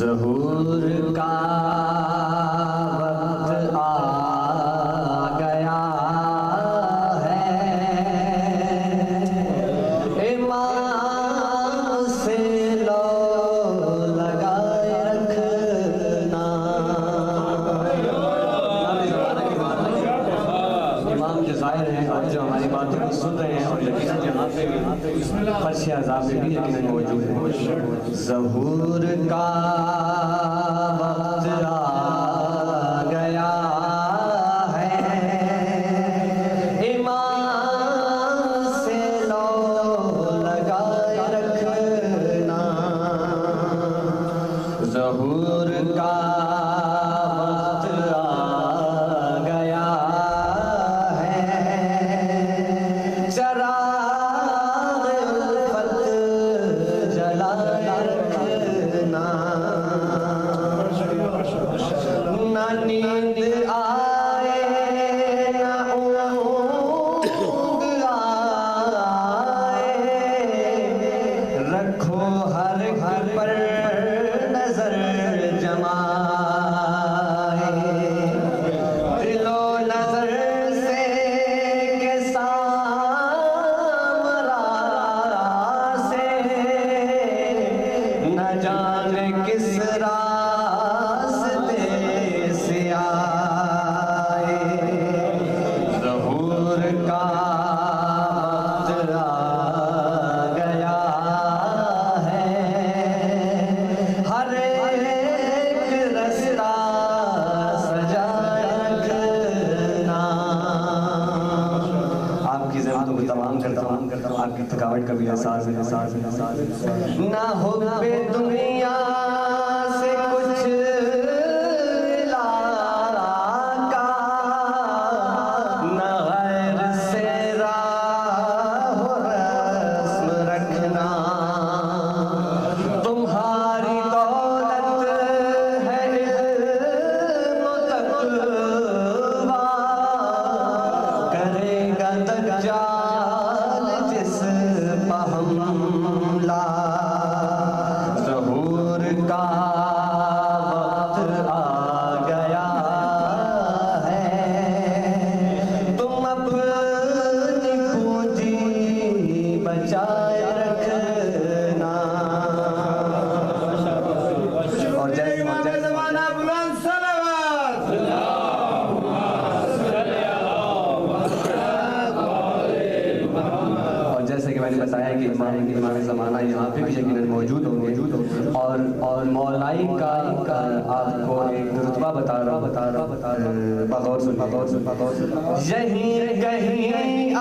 ظہور کا وقت آ گیا ہے، امام سے لو لگائے رکھنا۔ امام جو ظاہر ہیں اور جو ہماری باتوں کو سن رہے ہیں، اور یقیناً جہاں پہ بھی فرش عذاب میں بھی یقیناً موجود ہے۔ ظہور کا وقت آ گیا ہے، امام سے لو لگائے رکھنا۔ ظہور کا وقت آ گیا ہے، چراغ الفت جلائے رکھنا۔ نہ نیند آئے نہ اونگ آئے، رکھو ہر گھر پر نظر جمائے، دل و نظر سے کے سامرا سے، نہ جانے کس راستے سے آئے۔ ظہور کا وقت آ گیا ہے، ہر ایک رستہ سجائے رکھنا۔ آپ کی ضرورتوں کو تمام کرتا ہوں، آپ کی تھکاوٹ کا بھی احساس ہے۔ نہ ہو بے دنیا سے کچھ علاقہ، نہ غیر سے راہ و رسم رکھنا۔ تمہاری دولت ہے علم و تقویٰ، کرے گا دجال جس پہ حملہ۔ ظہور کا وقت آ گیا ہے، تم اپنی پونجی بچائے رکھنا۔ اور جیسے کہ میں نے بتایا کہ امام زمانہ یہاں پہ بھی یقیناً موجود ہوں گے، اور مولائی کا آپ کو ایک رتبہ بتا رہا ہوں، بغور سن۔ یہیں کہیں